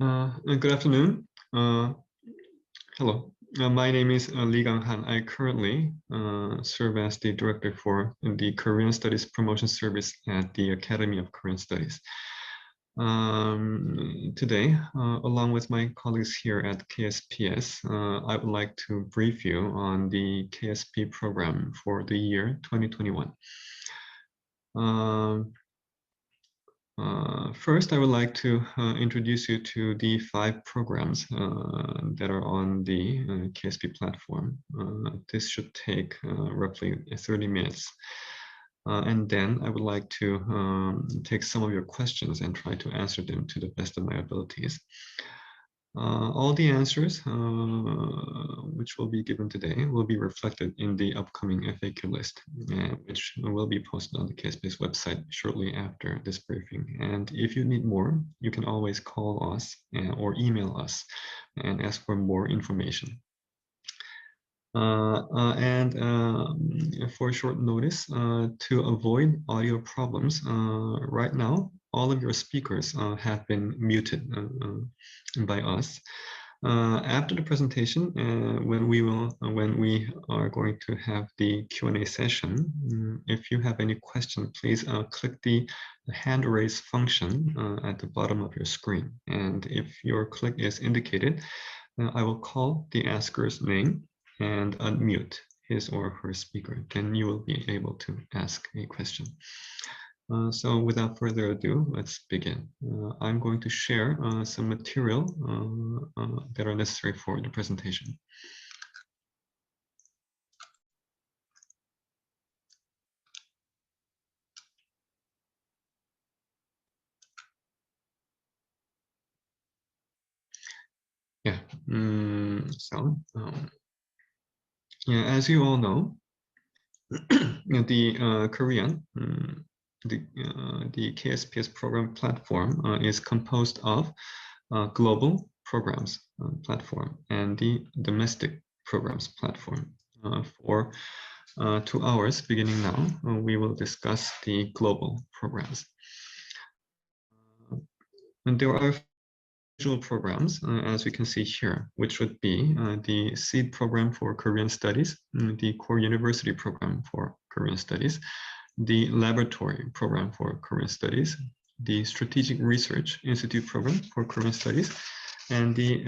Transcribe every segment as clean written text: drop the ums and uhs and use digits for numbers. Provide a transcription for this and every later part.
Good afternoon. Hello, my name is Lee Gang-han. I currently serve as the director for the Korean Studies Promotion Service at the Academy of Korean Studies. Today, along with my colleagues here at KSPS, I would like to brief you on the KSP program for the year 2021. First, I would like to introduce you to the 5 programs that are on the KSP platform. This should take roughly 30 minutes. And then I would like to take some of your questions and try to answer them to the best of my abilities. All the answers which will be given today will be reflected in the upcoming FAQ list, which will be posted on the KSPS website shortly after this briefing. And if you need more, you can always call us or email us and ask for more information. For short notice, to avoid audio problems, right now, all of your speakers have been muted by us. After the presentation, when we are going to have the Q&A session, if you have any question, please click the hand raise function at the bottom of your screen. And if your click is indicated, I will call the asker's name and unmute his or her speaker. Then you will be able to ask a question. So without further ado, let's begin. I'm going to share some material that are necessary for the presentation. Yeah, yeah, as you all know, the Korean the KSPS program platform is composed of global programs platform and the domestic programs platform. For 2 hours beginning now, we will discuss the global programs. And there are visual programs, as we can see here, which would be the SEED program for Korean Studies, the Core University program for Korean Studies, the Laboratory program for Korean Studies, the Strategic Research Institute program for Korean Studies, and the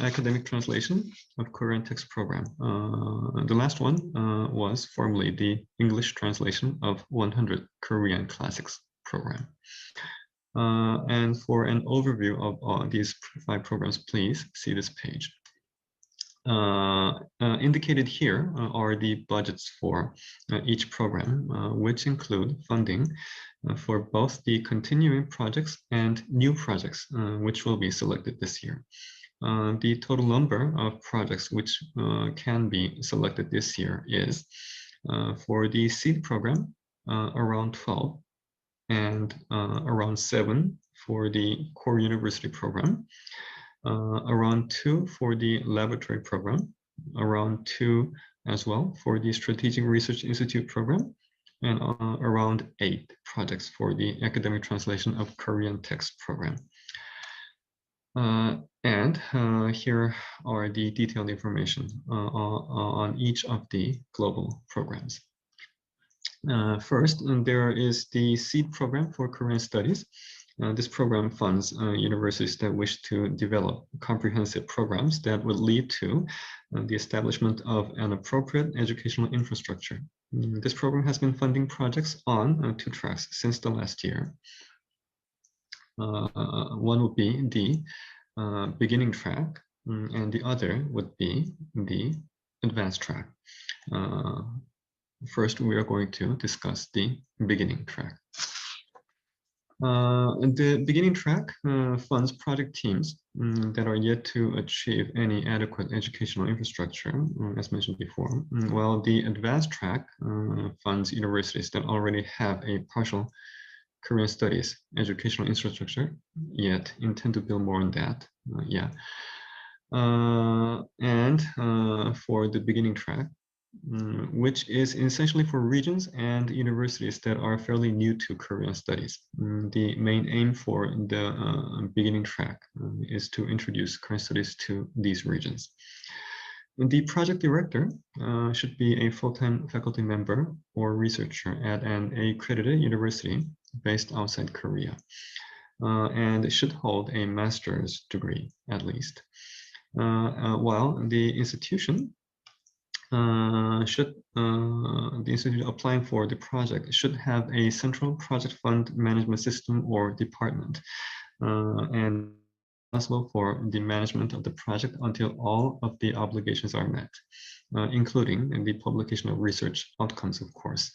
Academic Translation of Korean Text program. The last one was formerly the English Translation of 100 Korean Classics program. And for an overview of these 5 programs, please see this page. Indicated here are the budgets for each program, which include funding for both the continuing projects and new projects, which will be selected this year. The total number of projects which can be selected this year is, for the SEED program, around 12, and around 7 for the Core University program, around 2 for the Laboratory program, around 2 as well for the Strategic Research Institute program, and around 8 projects for the Academic Translation of Korean Text program. And here are the detailed information on each of the global programs. First, there is the SEED program for Korean Studies. This program funds universities that wish to develop comprehensive programs that would lead to the establishment of an appropriate educational infrastructure. This program has been funding projects on 2 tracks since the last year. One would be the beginning track, and the other would be the advanced track. First, we are going to discuss the beginning track. The beginning track funds project teams that are yet to achieve any adequate educational infrastructure, as mentioned before, while the advanced track funds universities that already have a partial Korean studies educational infrastructure, yet intend to build more on that. And for the beginning track, which is essentially for regions and universities that are fairly new to Korean studies. The main aim for the beginning track is to introduce Korean studies to these regions. The project director should be a full-time faculty member or researcher at an accredited university based outside Korea, and should hold a master's degree at least. While the institution the institute applying for the project should have a central project fund management system or department, and responsible for the management of the project until all of the obligations are met, including the publication of research outcomes, of course.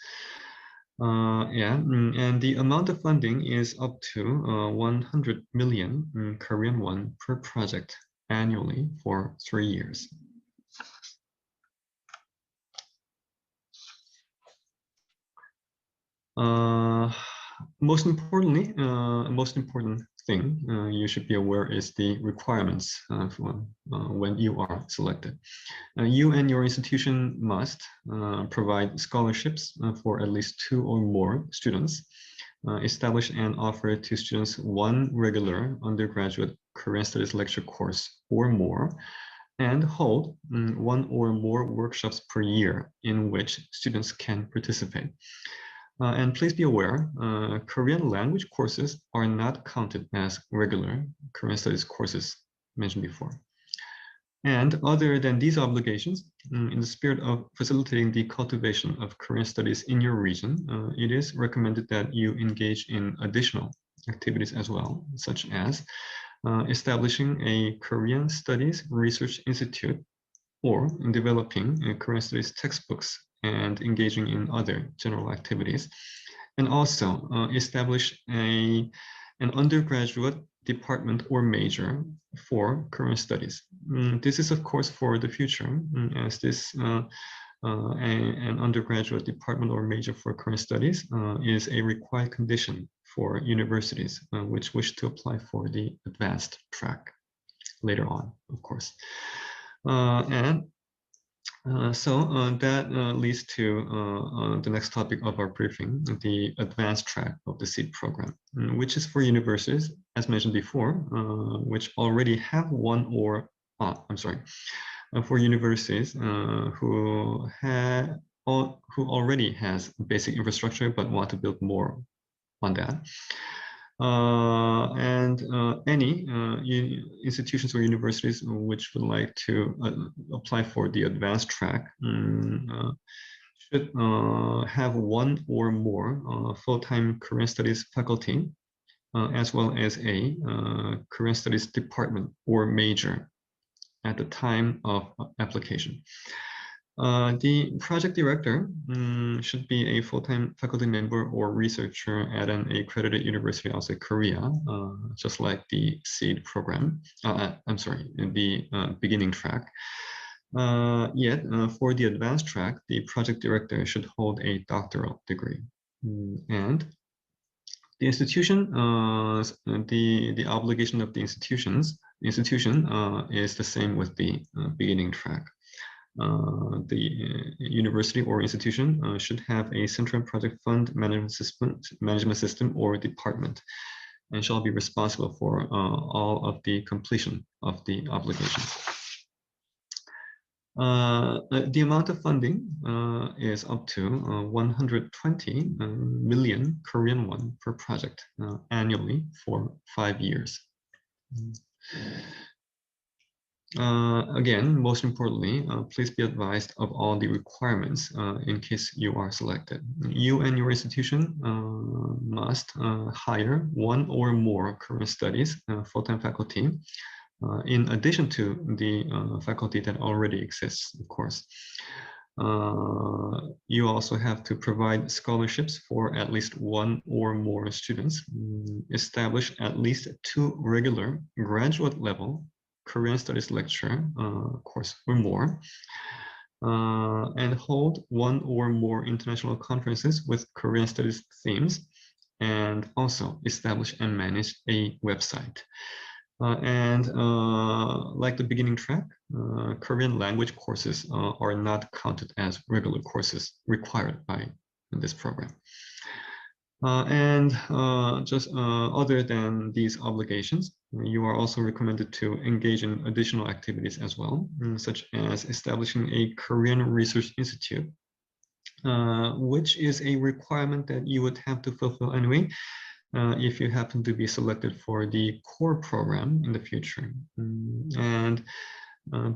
And the amount of funding is up to 100 million Korean won per project annually for 3 years. Most important thing you should be aware is the requirements when you are selected. You and your institution must provide scholarships for at least 2 or more students, establish and offer to students 1 regular undergraduate Korean Studies lecture course or more, and hold 1 or more workshops per year in which students can participate. And please be aware, Korean language courses are not counted as regular Korean studies courses mentioned before. And other than these obligations, in the spirit of facilitating the cultivation of Korean studies in your region, it is recommended that you engage in additional activities as well, such as establishing a Korean Studies Research Institute, or developing Korean studies textbooks and engaging in other general activities, and also establish an undergraduate department or major for Korean studies. This is, of course, for the future, as this an undergraduate department or major for Korean studies is a required condition for universities which wish to apply for the advanced track later on, of course. So that leads to the next topic of our briefing, the advanced track of the SEED program, which is for universities, as mentioned before, which already have one or, for universities who already has basic infrastructure but want to build more on that. Any institutions or universities which would like to apply for the advanced track should have 1 or more full-time Korean studies faculty, as well as a Korean studies department or major at the time of application. The project director should be a full-time faculty member or researcher at an accredited university outside Korea, just like the SEED program. The beginning track. Yet, for the advanced track, the project director should hold a doctoral degree. And the institution, the obligation of the institution is the same with the beginning track. The university or institution should have a central project fund management system or department, and shall be responsible for all of the completion of the obligations. The amount of funding is up to 120 million Korean won per project annually for 5 years. Again, most importantly, please be advised of all the requirements in case you are selected. You and your institution must hire 1 or more Korean studies full-time faculty, in addition to the faculty that already exists, of course. You also have to provide scholarships for at least 1 or more students, establish at least 2 regular graduate level Korean Studies lecture course or more, and hold 1 or more international conferences with Korean Studies themes, and also establish and manage a website. Like the beginning track, Korean language courses are not counted as regular courses required by this program. Other than these obligations, you are also recommended to engage in additional activities as well, such as establishing a Korean Research Institute, which is a requirement that you would have to fulfill anyway if you happen to be selected for the core program in the future.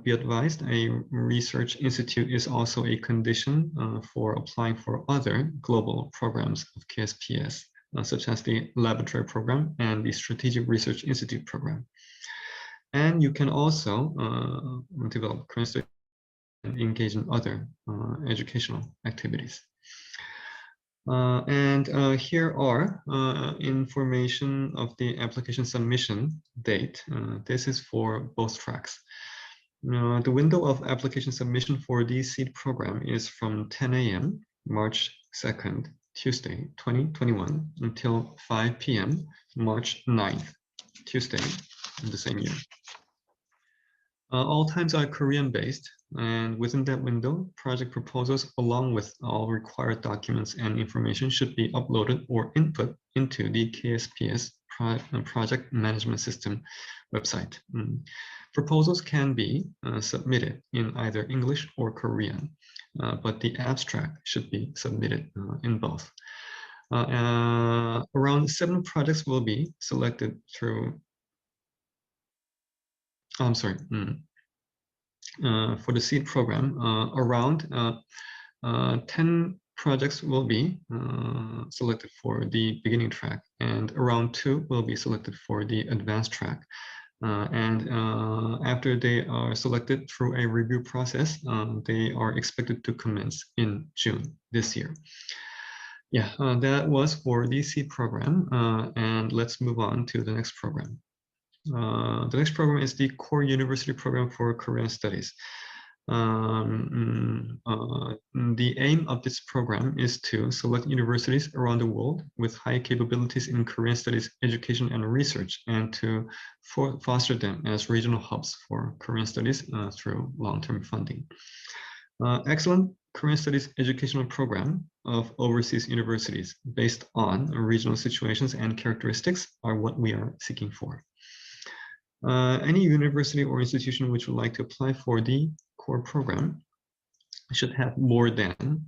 Be advised, a research institute is also a condition for applying for other global programs of KSPS, such as the laboratory program and the strategic research institute program. And you can also develop Korean studies and engage in other educational activities. Here are information of the application submission date. This is for both tracks. The window of application submission for the SEED program is from 10 a.m. March 2nd, Tuesday, 2021, until 5 p.m. March 9th, Tuesday, in the same year. All times are Korean-based, and within that window, project proposals along with all required documents and information should be uploaded or input into the KSPS project management system website. Proposals can be submitted in either English or Korean, but the abstract should be submitted in both. Around 7 projects will be selected through for the SEED program, around 10 projects will be selected for the beginning track, and around 2 will be selected for the advanced track. After they are selected through a review process, they are expected to commence in June this year. Yeah, that was for the SEED program, and let's move on to the next program. The next program is the Core University Program for Korean Studies. The aim of this program is to select universities around the world with high capabilities in Korean studies education and research, and to foster them as regional hubs for Korean studies through long-term funding. Excellent Korean studies educational program of overseas universities based on regional situations and characteristics are what we are seeking for. Any university or institution which would like to apply for the core program should have more than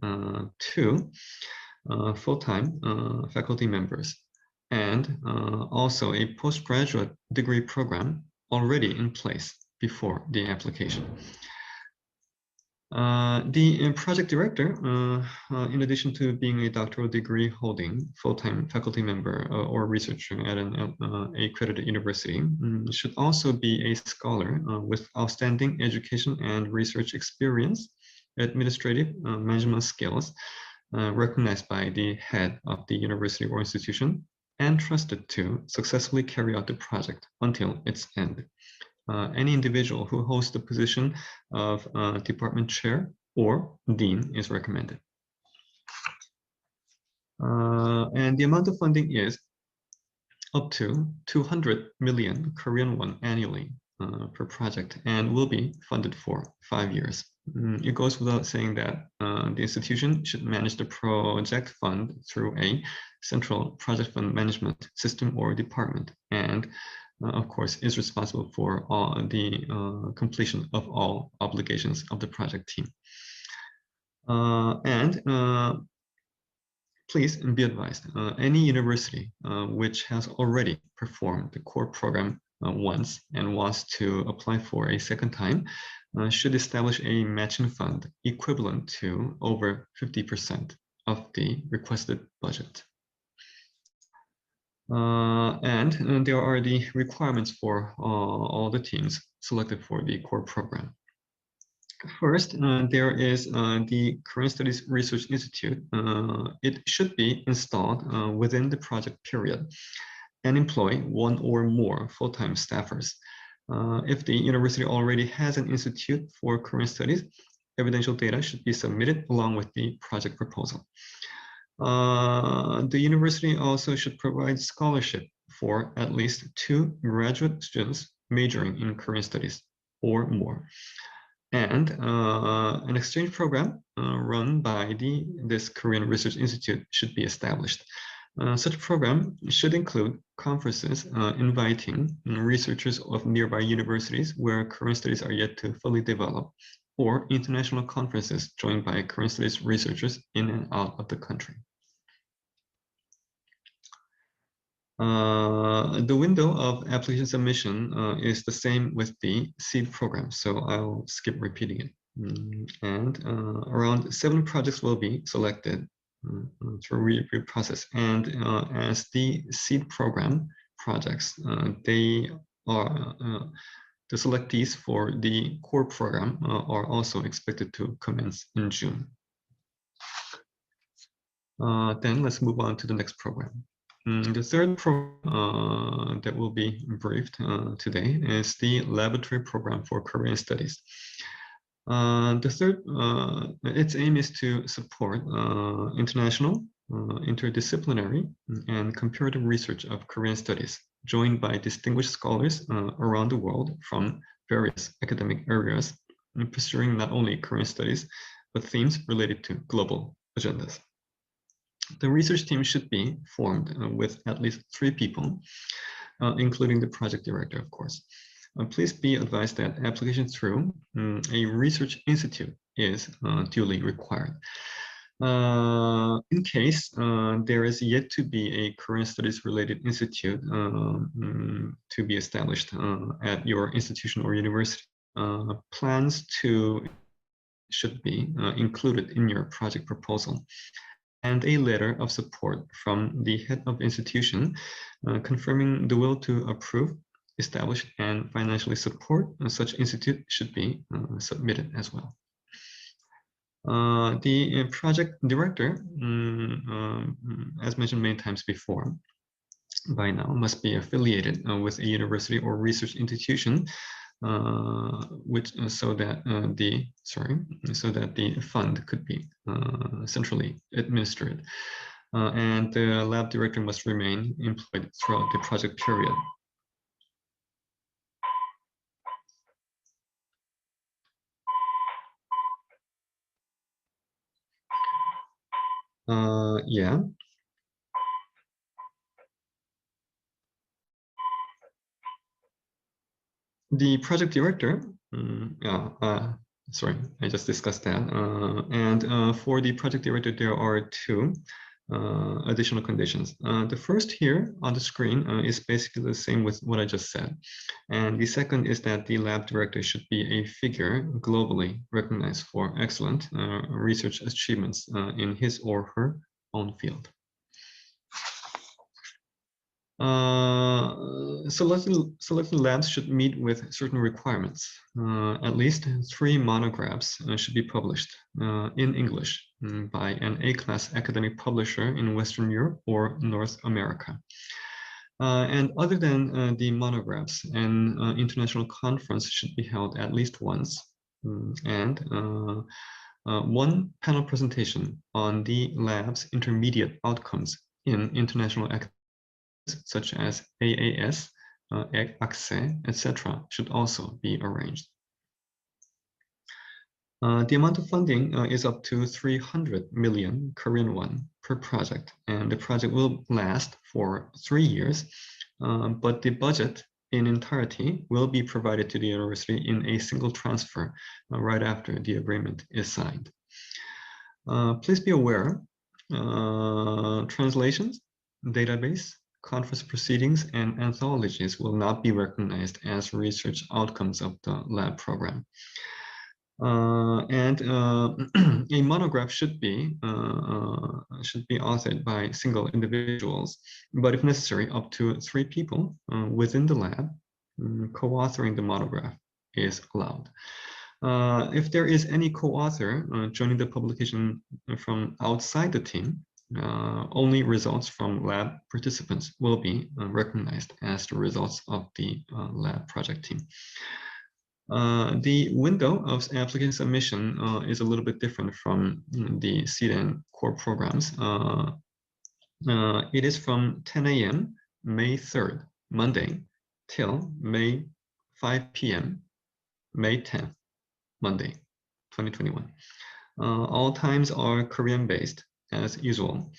2 full-time faculty members, and also a postgraduate degree program already in place before the application. The project director, in addition to being a doctoral degree holding full-time faculty member or researcher at an accredited university, should also be a scholar with outstanding education and research experience, administrative management skills, recognized by the head of the university or institution, and trusted to successfully carry out the project until its end. Any individual who holds the position of department chair or dean is recommended. And the amount of funding is up to 200 million Korean won annually per project, and will be funded for 5 years. It goes without saying that the institution should manage the project fund through a central project fund management system or department, and of course, is responsible for the completion of all obligations of the project team. Please be advised, any university which has already performed the core program once and wants to apply for a second time should establish a matching fund equivalent to over 50% of the requested budget. And there are the requirements for all the teams selected for the core program. First, there is the Korean Studies Research Institute. It should be installed within the project period and employ 1 or more full-time staffers. If the university already has an institute for Korean studies, evidential data should be submitted along with the project proposal. The university also should provide scholarship for at least 2 graduate students majoring in Korean studies or more. And an exchange program run by this Korean Research Institute should be established. Such a program should include conferences inviting researchers of nearby universities where Korean studies are yet to fully develop, or international conferences joined by Korean studies researchers in and out of the country. The window of application submission is the same with the seed program, so I'll skip repeating it. And around 7 projects will be selected through review process. And as the seed program projects, they are the selectees for the core program are also expected to commence in June. Then let's move on to the next program. The third program that will be briefed today is the laboratory program for Korean studies. The third, its aim is to support international, interdisciplinary, and comparative research of Korean studies, joined by distinguished scholars around the world from various academic areas, pursuing not only Korean studies, but themes related to global agendas. The research team should be formed with at least 3 people, including the project director, of course. Please be advised that application through a research institute is duly required. In case there is yet to be a Korean studies related institute to be established at your institution or university, plans should be included in your project proposal, and a letter of support from the head of institution confirming the will to approve, establish, and financially support such institute should be submitted as well. The project director, as mentioned many times before, by now must be affiliated with a university or research institution, so that the fund could be centrally administered, and the lab director must remain employed throughout the project period. Yeah. The project director, sorry, I just discussed that. And for the project director, there are 2 additional conditions. The first here on the screen is basically the same with what I just said. And the second is that the lab director should be a figure globally recognized for excellent research achievements in his or her own field. Selected labs should meet with certain requirements. At least 3 monographs should be published in English by an A-class academic publisher in Western Europe or North America. And other than the monographs, an international conference should be held at least once, and 1 panel presentation on the lab's intermediate outcomes in international academics, such as AAS, ACSE, etc., should also be arranged. The amount of funding is up to 300 million Korean won per project, and the project will last for 3 years, but the budget in entirety will be provided to the university in a single transfer right after the agreement is signed. Please be aware, translations, database, conference proceedings, and anthologies will not be recognized as research outcomes of the lab program. And a monograph should be authored by single individuals, but if necessary, up to 3 people within the lab co-authoring the monograph is allowed. If there is any co-author joining the publication from outside the team, only results from lab participants will be recognized as the results of the lab project team. The window of applicant submission is a little bit different from the seed and core programs. It is from 10 a.m. May 3rd, Monday, till May 5 p.m., May 10th, Monday, 2021. All times are Korean-based, as usual,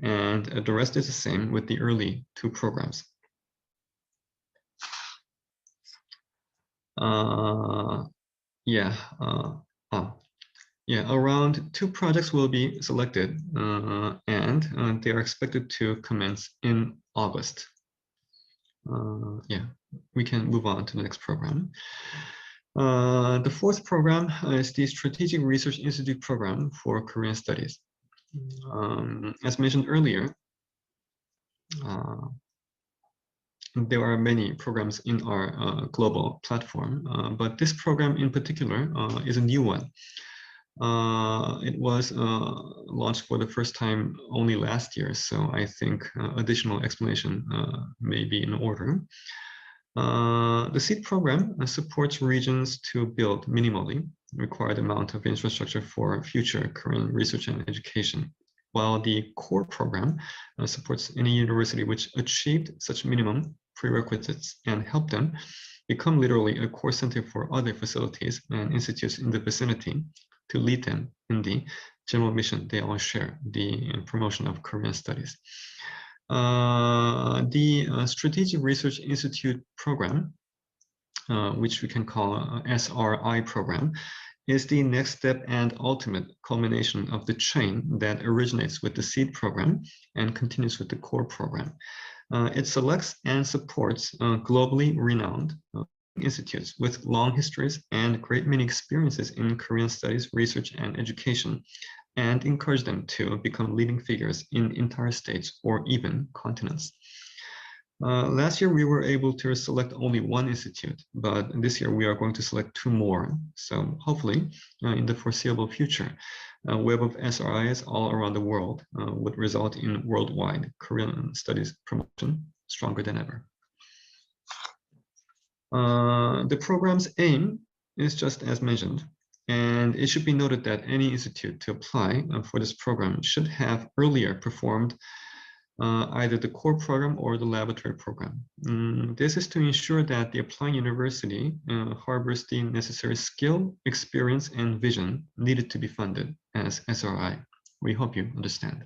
and the rest is the same with the early two programs. Around 2 projects will be selected, and they are expected to commence in August. We can move on to the next program. The 4th program is the Strategic Research Institute program for Korean Studies. As mentioned earlier, there are many programs in our global platform, but this program in particular is a new one. It was launched for the first time only last year, so I think additional explanation may be in order. The SEED program supports regions to build minimally required amount of infrastructure for future Korean research and education, while the core program supports any university which achieved such minimum prerequisites and help them become literally a core center for other facilities and institutes in the vicinity to lead them in the general mission they all share, the promotion of Korean studies. The Strategic Research Institute program, which we can call SRI program, is the next step and ultimate culmination of the chain that originates with the SEED program and continues with the core program. It selects and supports globally renowned institutes with long histories and great many experiences in Korean studies, research, and education, and encourage them to become leading figures in entire states or even continents. Last year, we were able to select only 1 institute, but this year we are going to select 2 more. So hopefully, in the foreseeable future, a web of SRIs all around the world would result in worldwide Korean studies promotion stronger than ever. The program's aim is just as mentioned, and it should be noted that any institute to apply for this program should have earlier performed either the core program or the laboratory program. This is to ensure that the applying university harbors the necessary skill, experience, and vision needed to be funded as SRI. We hope you understand.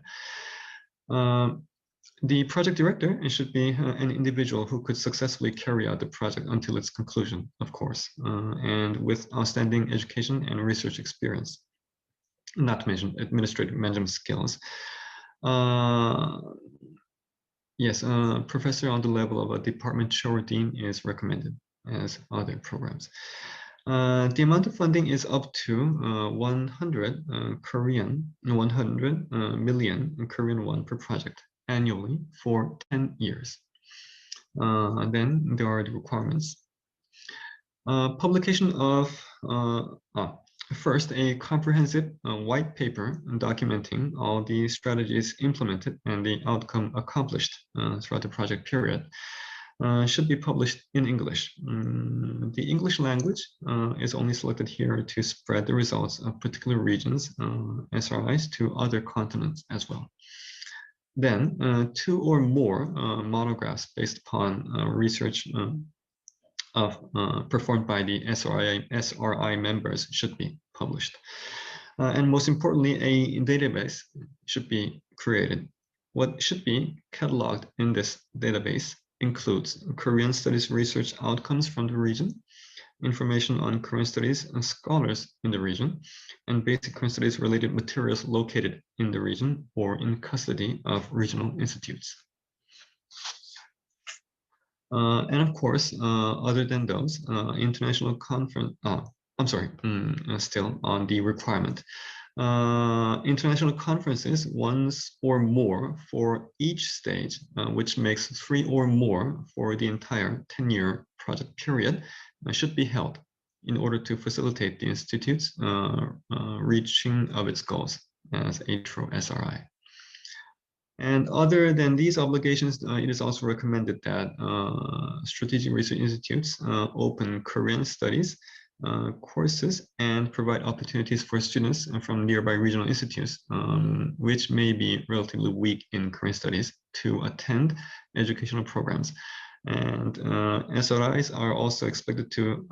The project director should be an individual who could successfully carry out the project until its conclusion, of course, and with outstanding education and research experience, not to mention administrative management skills. Yes, a professor on the level of a department chair or dean is recommended, as other programs. The amount of funding is up to 100 million Korean won per project annually for 10 years. And then there are the requirements. Publication of first, a comprehensive white paper documenting all the strategies implemented and the outcome accomplished throughout the project period should be published in English. The English language is only selected here to spread the results of particular regions, SRIs, to other continents as well. Then 2 or more monographs based upon research performed by the SRI members should be published. And most importantly, a database should be created. What should be cataloged in this database includes Korean studies research outcomes from the region, information on Korean studies and scholars in the region, and basic Korean studies related materials located in the region or in custody of regional institutes. And of course, other than those, international conference, still on the requirement. International conferences, once or more for each stage, which makes 3 or more for the entire 10-year project period, should be held in order to facilitate the institute's reaching of its goals as a true SRI. And other than these obligations, it is also recommended that strategic research institutes open Korean studies courses and provide opportunities for students from nearby regional institutes, which may be relatively weak in Korean studies, to attend educational programs. And SRIs are also expected to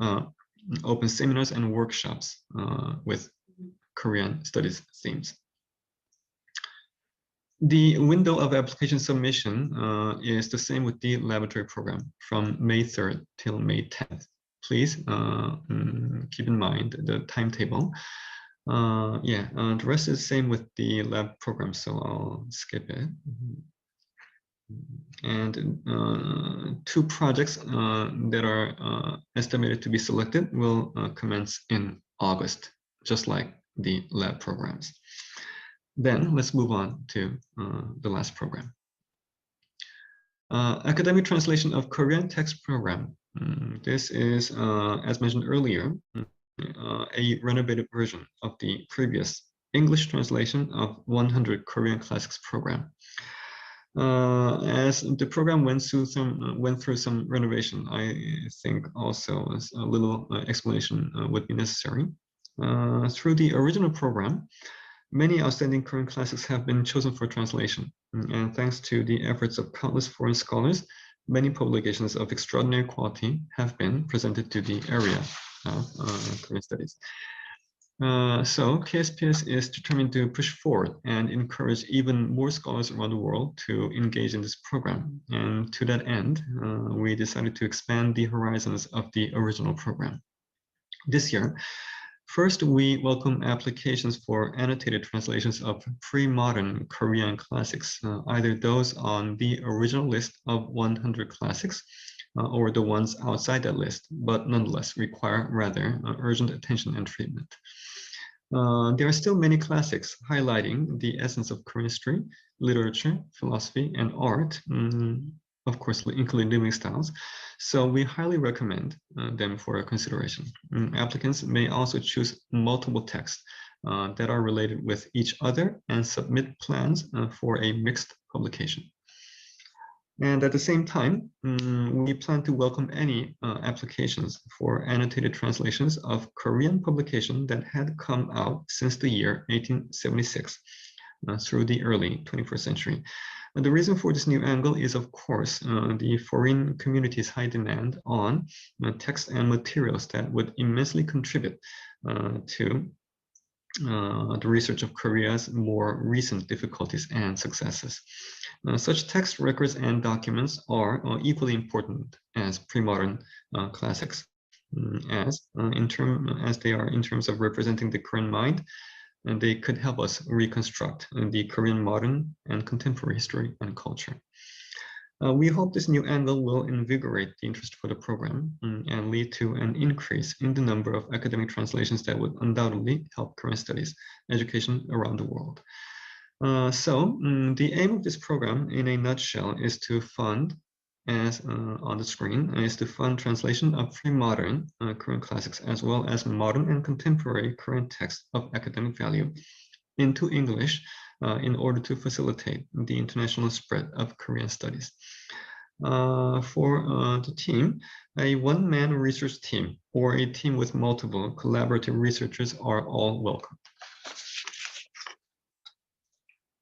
open seminars and workshops with Korean studies themes. The window of application submission is the same with the laboratory program from May 3rd till May 10th. Please keep in mind the timetable. The rest is the same with the lab program, so I'll skip it. And 2 projects that are estimated to be selected will commence in August, just like the lab programs. Then let's move on to the last program. Academic translation of Korean text program. This is, as mentioned earlier, a renovated version of the previous English translation of 100 Korean classics program. As the program went through some renovation, I think also a little explanation would be necessary. Through the original program, many outstanding Korean classics have been chosen for translation, and thanks to the efforts of countless foreign scholars, many publications of extraordinary quality have been presented to the area of Korean studies. So KSPS is determined to push forward and encourage even more scholars around the world to engage in this program. And to that end, we decided to expand the horizons of the original program. This year, first, we welcome applications for annotated translations of pre-modern Korean classics, either those on the original list of 100 classics or the ones outside that list, but nonetheless require rather urgent attention and treatment. There are still many classics highlighting the essence of Korean history, literature, philosophy, and art, of course, including living styles. So we highly recommend them for consideration. Applicants may also choose multiple texts that are related with each other and submit plans for a mixed publication. And at the same time, we plan to welcome any applications for annotated translations of Korean publication that had come out since the year 1876 through the early 21st century. And the reason for this new angle is, of course, the foreign community's high demand on text and materials that would immensely contribute to the research of Korea's more recent difficulties and successes. Such text records and documents are equally important as pre-modern classics, as they are in terms of representing the Korean mind, and they could help us reconstruct the Korean modern and contemporary history and culture. We hope this new angle will invigorate the interest for the program and lead to an increase in the number of academic translations that would undoubtedly help Korean studies education around the world. So the aim of this program, in a nutshell, is to fund, as on the screen, is to fund translation of pre-modern Korean classics, as well as modern and contemporary Korean texts of academic value into English in order to facilitate the international spread of Korean studies. For the team, a one-man research team or a team with multiple collaborative researchers are all welcome.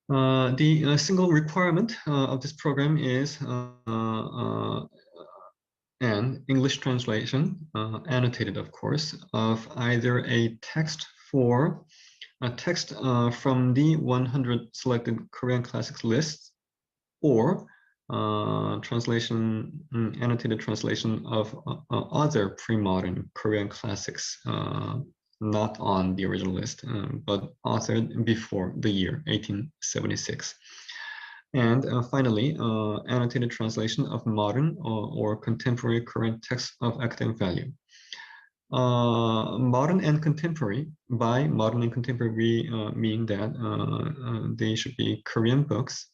The single requirement of this program is an English translation, annotated of course, of either a text from the 100 selected Korean classics list, or annotated translation of other pre-modern Korean classics not on the original list, but authored before the year 1876. And finally, annotated translation of modern or contemporary Korean texts of academic value. Modern and contemporary, by modern and contemporary we mean that they should be Korean books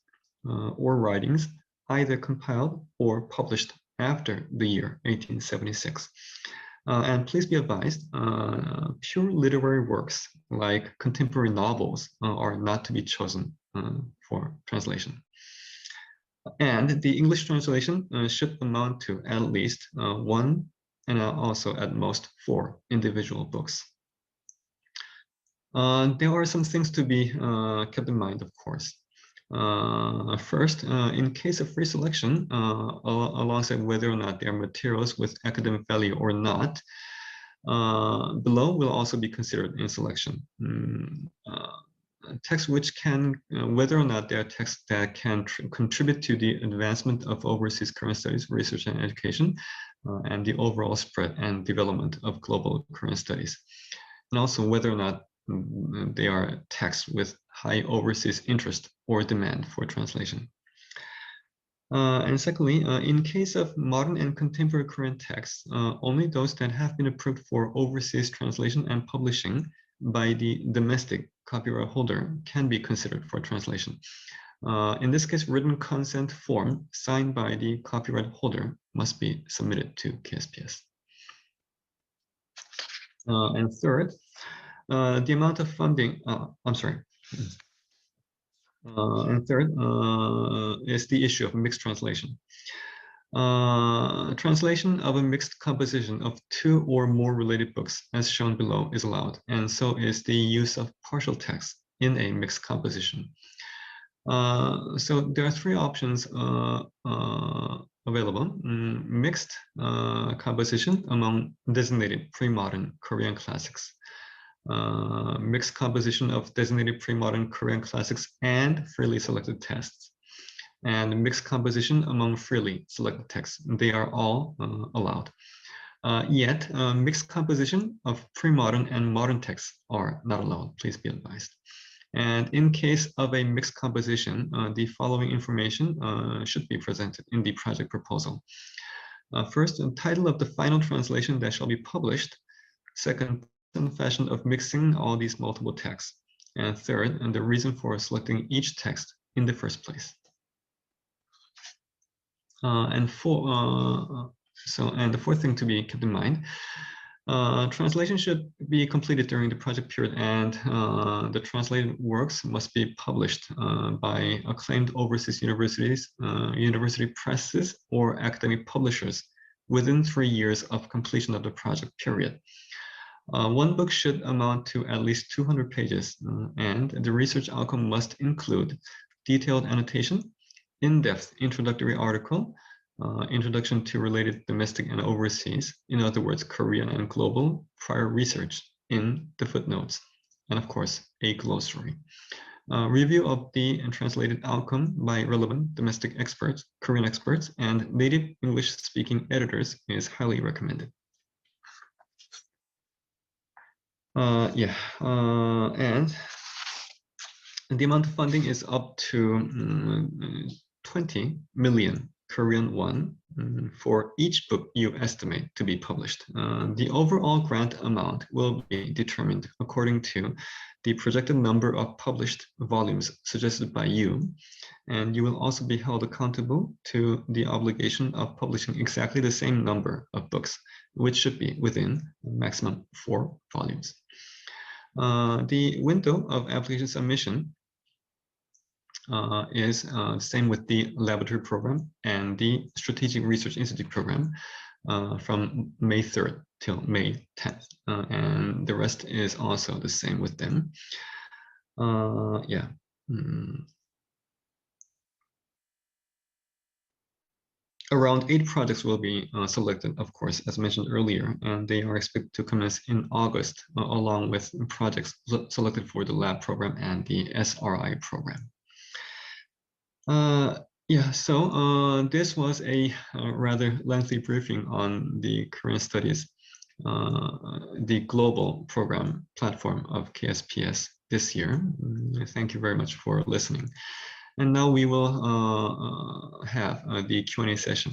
or writings either compiled or published after the year 1876. And please be advised, pure literary works like contemporary novels are not to be chosen for translation. And the English translation should amount to at least one and also at most 4 individual books. There are some things to be kept in mind, of course. First, in case of free selection, alongside whether or not they are materials with academic value or not, below will also be considered in selection. Texts which can, whether or not they are texts that can contribute to the advancement of overseas Korean studies, research and education, and the overall spread and development of global Korean studies. And also whether or not they are texts with high overseas interest or demand for translation. And secondly, in case of modern and contemporary Korean texts, only those that have been approved for overseas translation and publishing by the domestic copyright holder can be considered for translation. In this case, written consent form signed by the copyright holder must be submitted to KSPS. And third, the amount of funding, and third is the issue of mixed translation. Translation of a mixed composition of 2 or more related books, as shown below, is allowed, and so is the use of partial text in a mixed composition. So there are 3 options available. Mixed composition among designated pre-modern Korean classics. Mixed composition of designated pre-modern Korean classics and freely selected texts, and mixed composition among freely selected texts. They are all allowed. Yet, mixed composition of pre-modern and modern texts are not allowed. Please be advised. And in case of a mixed composition, the following information should be presented in the project proposal. First, the title of the final translation that shall be published. Second, the fashion of mixing all these multiple texts. And third, and the reason for selecting each text in the first place. And the fourth thing to be kept in mind, translation should be completed during the project period, and the translated works must be published by acclaimed overseas universities, university presses, or academic publishers within 3 years of completion of the project period. One book should amount to at least 200 pages, and the research outcome must include detailed annotation, in-depth introductory article, introduction to related domestic and overseas, in other words, Korean and global, prior research in the footnotes, and of course, a glossary. Review of the translated outcome by relevant domestic experts, Korean experts, and native English-speaking editors is highly recommended. And the amount of funding is up to 20 million Korean won for each book you estimate to be published. The overall grant amount will be determined according to the projected number of published volumes suggested by you, and you will also be held accountable to the obligation of publishing exactly the same number of books, which should be within a maximum 4 volumes. The window of application submission is the same with the laboratory program and the Strategic Research Institute program from May 3rd till May 10th. And the rest is also the same with them. Around 8 projects will be selected, of course, as mentioned earlier, and they are expected to commence in August, along with projects selected for the lab program and the SRI program. This was a rather lengthy briefing on the Korean studies, the global program platform of KSPS this year. Thank you very much for listening. And now we will have the Q&A session.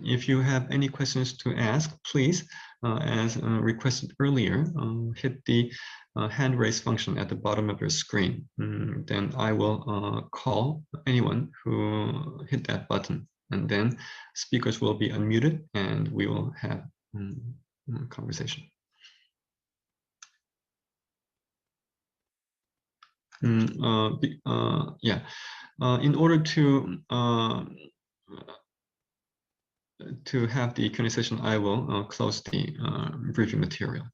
If you have any questions to ask, please, as requested earlier, hit the hand raise function at the bottom of your screen. Then I will call anyone who hit that button, and then speakers will be unmuted and we will have a conversation. In order to have the Q&A session, I will close the briefing material.